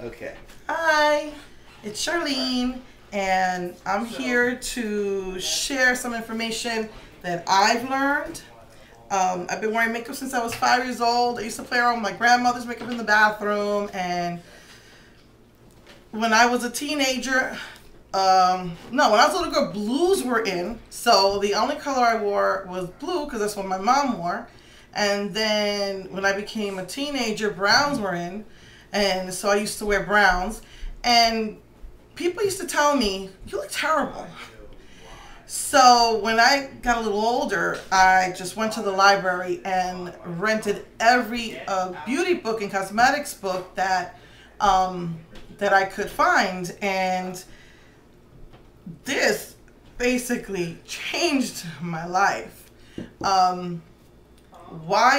Okay. Hi, it's Charlene, and I'm here to share some information that I've learned. I've been wearing makeup since I was 5 years old. I used to play around with my grandmother's makeup in the bathroom, and when I was a teenager, no, when I was a little girl, blues were in. So the only color I wore was blue because that's what my mom wore. And then when I became a teenager, browns were in. And so I used to wear browns. And people used to tell me, you look terrible. So when I got a little older, I just went to the library and rented every beauty book and cosmetics book that I could find. And this basically changed my life. Why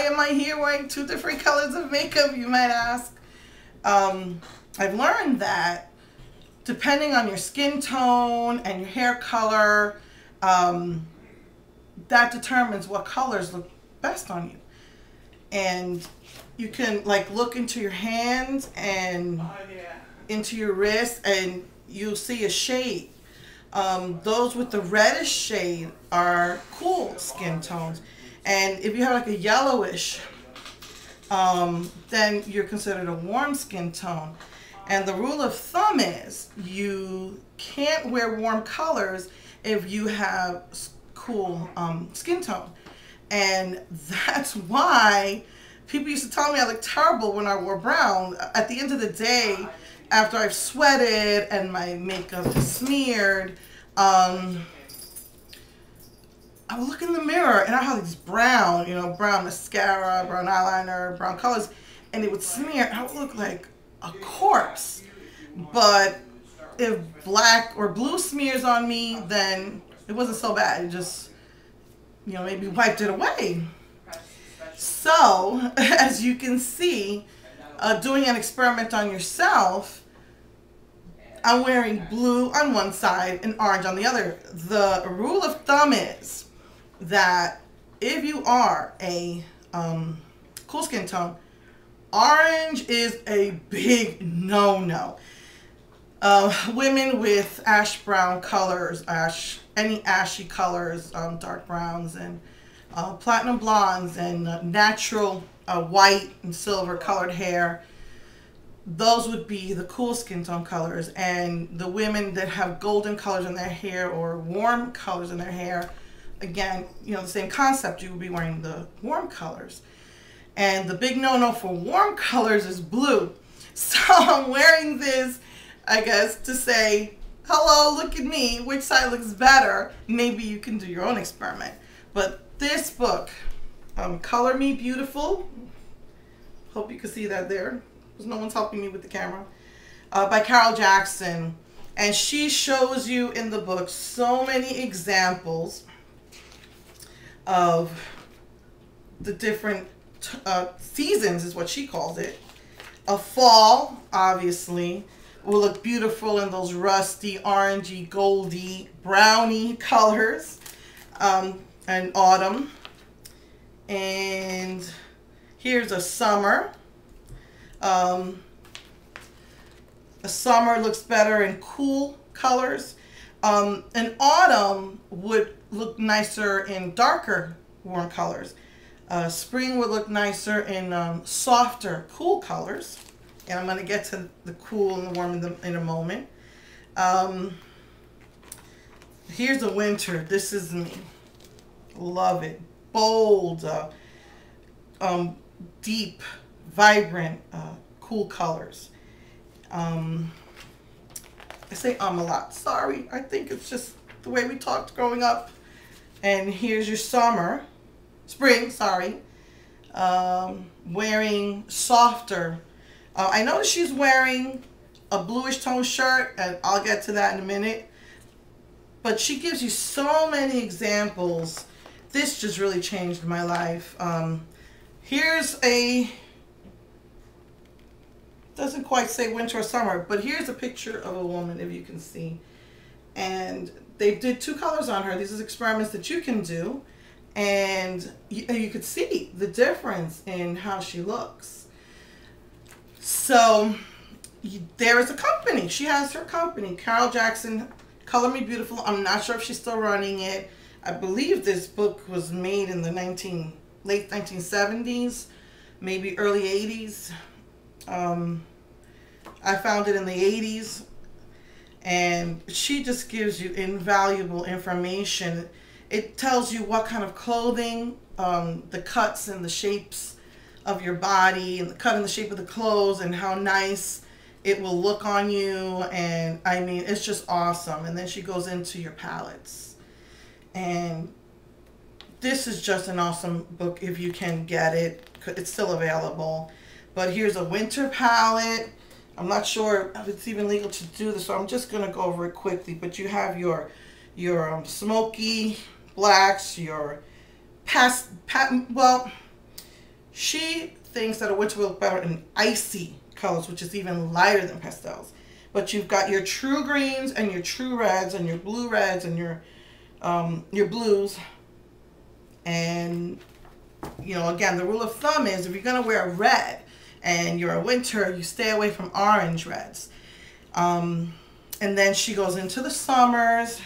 am I here wearing two different colors of makeup, you might ask? I've learned that depending on your skin tone and your hair color, that determines what colors look best on you. And you can like look into your hands and into your wrist and you'll see a shade. Those with the reddish shade are cool skin tones. And if you have like a yellowish, then you're considered a warm skin tone. And the rule of thumb is you can't wear warm colors if you have cool skin tone. And that's why people used to tell me I looked terrible when I wore brown. At the end of the day, after I've sweated and my makeup is smeared, I would look in the mirror and I have these brown, brown mascara, brown eyeliner, brown colors, and it would smear and I would look like a corpse. But if black or blue smears on me, then it wasn't so bad. It just, maybe wiped it away. So, as you can see, doing an experiment on yourself, I'm wearing blue on one side and orange on the other. The rule of thumb is that if you are a cool skin tone, orange is a big no-no. Women with ash brown colors, any ashy colors, dark browns and platinum blondes and natural white and silver colored hair, those would be the cool skin tone colors. And the women that have golden colors in their hair or warm colors in their hair, again, the same concept, you would be wearing the warm colors. And the big no-no for warm colors is blue. So I'm wearing this, I guess, to say, hello, look at me, which side looks better? Maybe you can do your own experiment. But this book, Color Me Beautiful, hope you can see that there, because no one's helping me with the camera, by Carol Jackson. And she shows you in the book so many examples of the different seasons, is what she calls it. A fall, obviously, will look beautiful in those rusty, orangey, goldy, browny colors. And autumn. And here's a summer. A summer looks better in cool colors. An autumn would look nicer in darker, warm colors. Spring would look nicer in softer, cool colors. And I'm going to get to the cool and the warm in a moment. Here's a winter. This is me. Love it. Bold, deep, vibrant, cool colors. I say a lot. Sorry. I think it's just the way we talked growing up. And here's your summer. Spring, sorry. Wearing softer. I noticed she's wearing a bluish tone shirt, and I'll get to that in a minute. But she gives you so many examples. This just really changed my life. Here's doesn't quite say winter or summer, but here's a picture of a woman, if you can see. And they did two colors on her. These are experiments that you can do. And you could see the difference in how she looks. So there is a company. She has her company, Carol Jackson, Color Me Beautiful. I'm not sure if she's still running it. I believe this book was made in the late 1970s, maybe early 80s. I found it in the 80s, and she just gives you invaluable information. It tells you what kind of clothing, the cuts and the shapes of your body, and the cut and the shape of the clothes, and how nice it will look on you. And I mean, it's just awesome. And then she goes into your palettes, and this is just an awesome book if you can get it. It's still available. But here's a winter palette. I'm not sure if it's even legal to do this, so I'm just going to go over it quickly. But you have your smoky blacks, your well, she thinks that a winter will look better in icy colors, which is even lighter than pastels. But you've got your true greens and your true reds and your blue reds and your blues. And, you know, again, the rule of thumb is if you're going to wear red and you're a winter, you stay away from orange reds. And then she goes into the summers.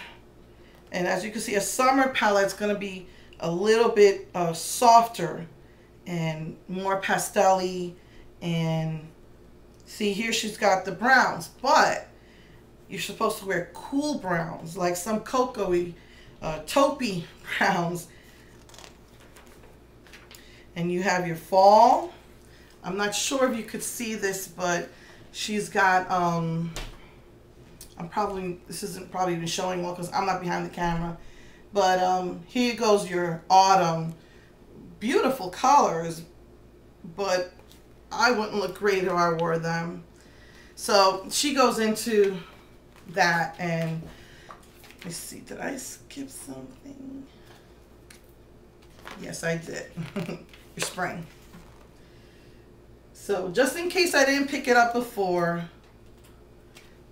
And as you can see, a summer palette's going to be a little bit softer and more pastel-y. And see, here she's got the browns, but you're supposed to wear cool browns, like some cocoa-y, taupey browns. And you have your fall. I'm not sure if you could see this, but she's got, this isn't probably even showing well because I'm not behind the camera. But here goes your autumn. Beautiful colors, but I wouldn't look great if I wore them. So she goes into that, and let's see, did I skip something? Yes, I did. Your spring. So just in case I didn't pick it up before,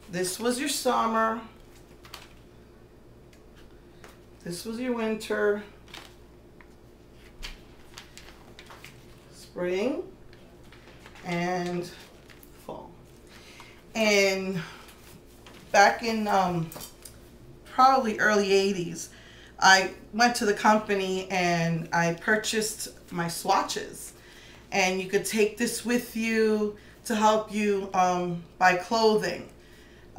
this was your summer. This was your winter. Spring. And fall. And back in probably early 80s, I went to the company and I purchased my swatches. And you could take this with you to help you buy clothing.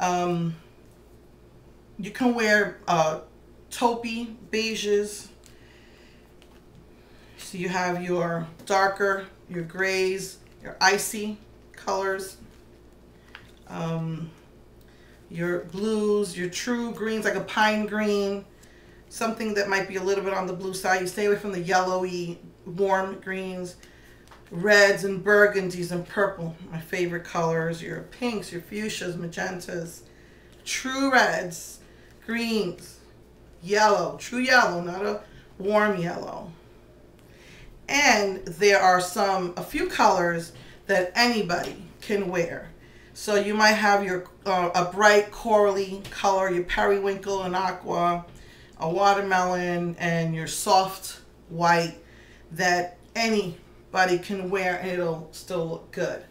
You can wear taupey beiges. So you have your darker, your grays, your icy colors, your blues, your true greens, like a pine green, something that might be a little bit on the blue side. You stay away from the yellowy, warm greens, reds and burgundies and purple, my favorite colors, your pinks, your fuchsias, magentas, true reds, greens, yellow, true yellow, not a warm yellow. And there are a few colors that anybody can wear. So you might have your a bright corally color, your periwinkle and aqua, a watermelon, and your soft white that anybody can wear, and it'll still look good.